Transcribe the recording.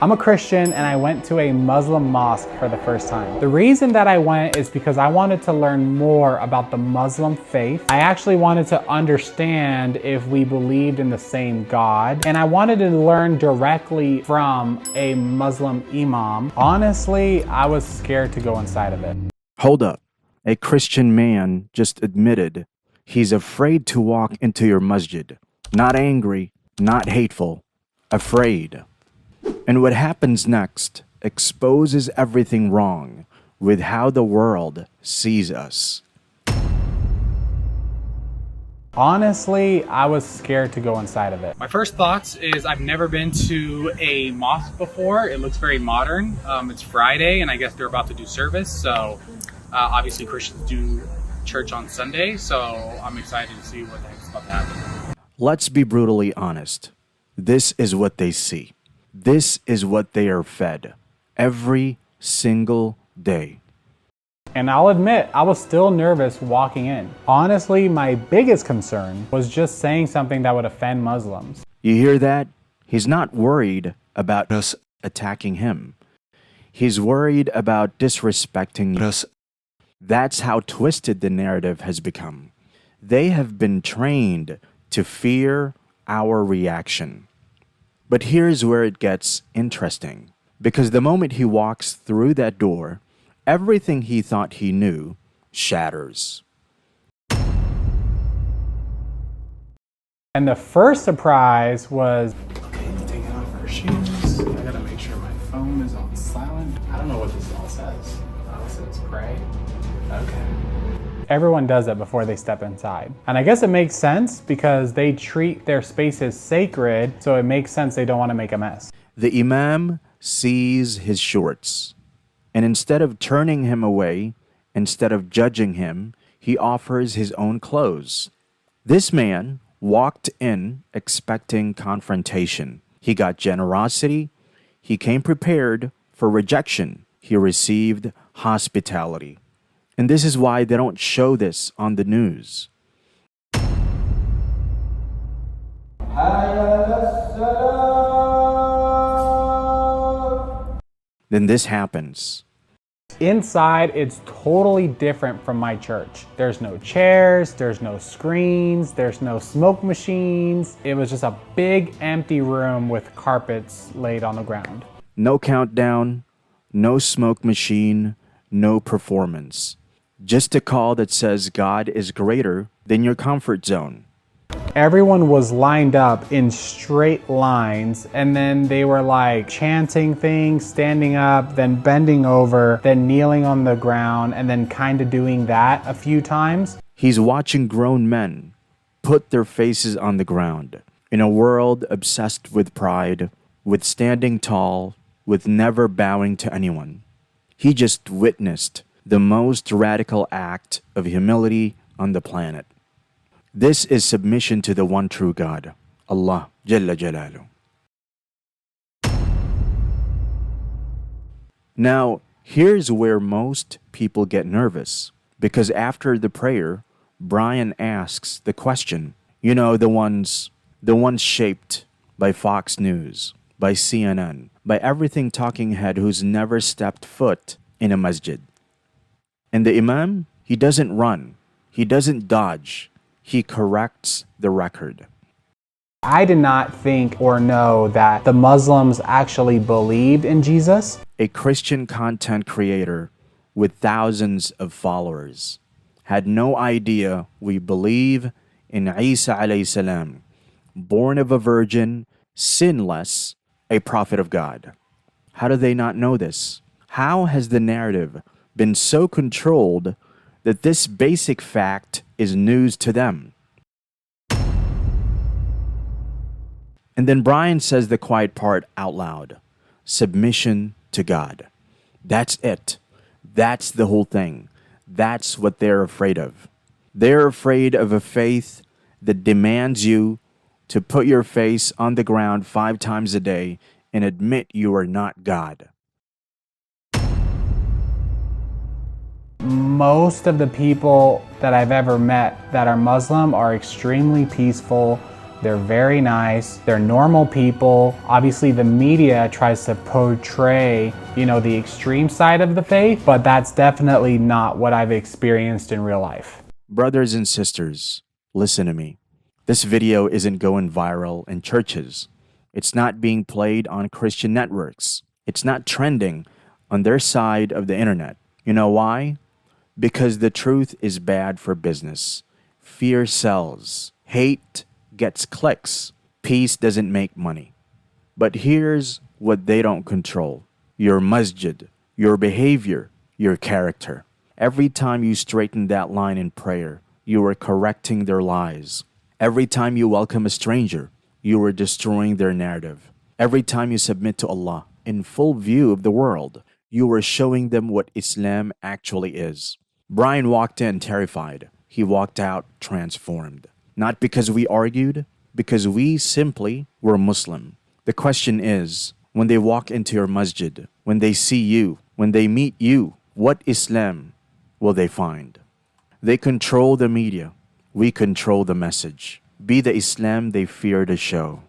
I'm a Christian and I went to a Muslim mosque for the first time. The reason that I went is because I wanted to learn more about the Muslim faith. I actually wanted to understand if we believed in the same God, and I wanted to learn directly from a Muslim imam. Honestly, I was scared to go inside of it. Hold up. A Christian man just admitted he's afraid to walk into your masjid. Not angry, not hateful, afraid. And what happens next exposes everything wrong with how the world sees us. Honestly, I was scared to go inside of it. My first thoughts is I've never been to a mosque before. It looks very modern. It's Friday and I guess they're about to do service. So obviously Christians do church on Sunday. So I'm excited to see what the heck's about to happen. Let's be brutally honest. This is what they see. This is what they are fed every single day. And I'll admit, I was still nervous walking in. Honestly, my biggest concern was just saying something that would offend Muslims. You hear that? He's not worried about us attacking him. He's worried about disrespecting us. That's how twisted the narrative has become. They have been trained to fear our reaction. But here's where it gets interesting. Because the moment he walks through that door, everything he thought he knew shatters. And the first surprise was, Okay, taking off our shoes. I gotta make sure my phone is on silent. I don't know what this all says. Oh, it says pray. Okay. everyone does it before they step inside. And I guess it makes sense because they treat their spaces sacred, so it makes sense they don't want to make a mess. The imam sees his shorts, and instead of turning him away, instead of judging him, he offers his own clothes. This man walked in expecting confrontation. He got generosity. He came prepared for rejection. He received hospitality. And this is why they don't show this on the news. Then this happens. Inside, it's totally different from my church. There's no chairs, there's no screens, there's no smoke machines. It was just a big empty room with carpets laid on the ground. No countdown, no smoke machine, no performance. Just a call that says God is greater than your comfort zone. Everyone was lined up in straight lines, and then they were like chanting things, standing up, then bending over, then kneeling on the ground, and then kind of doing that a few times. He's watching grown men put their faces on the ground in a world obsessed with pride, with standing tall, with never bowing to anyone. He just witnessed the most radical act of humility on the planet. This is submission to the one true God, Allah Jalla Jalaluh. Now, here's where most people get nervous, because after the prayer, Brian asks the question, you know, the ones shaped by Fox News, by CNN, by everything talking head who's never stepped foot in a masjid. And the imam, he doesn't run, he doesn't dodge, he corrects the record. I did not think or know that the Muslims actually believed in Jesus. A Christian content creator with thousands of followers had no idea we believe in Isa alayhi salam, born of a virgin, sinless, a prophet of God. How do they not know this? How has the narrative been so controlled that this basic fact is news to them? And then Brian says the quiet part out loud. Submission to God. That's it. That's the whole thing. That's what they're afraid of. They're afraid of a faith that demands you to put your face on the ground 5 times a day and admit you are not God. Most of the people that I've ever met that are Muslim are extremely peaceful. They're very nice. They're normal people. Obviously, the media tries to portray, the extreme side of the faith, but that's definitely not what I've experienced in real life. Brothers and sisters, listen to me. This video isn't going viral in churches. It's not being played on Christian networks. It's not trending on their side of the internet. You know why? Because the truth is bad for business. Fear sells. Hate gets clicks. Peace doesn't make money. But here's what they don't control: your masjid, your behavior, your character. Every time you straighten that line in prayer, you are correcting their lies. Every time you welcome a stranger, you are destroying their narrative. Every time you submit to Allah in full view of the world, you are showing them what Islam actually is. Brian walked in terrified. He walked out transformed. Not because we argued, because we simply were Muslim. The question is, when they walk into your masjid, when they see you, when they meet you, what Islam will they find? They control the media. We control the message. Be the Islam they fear to show.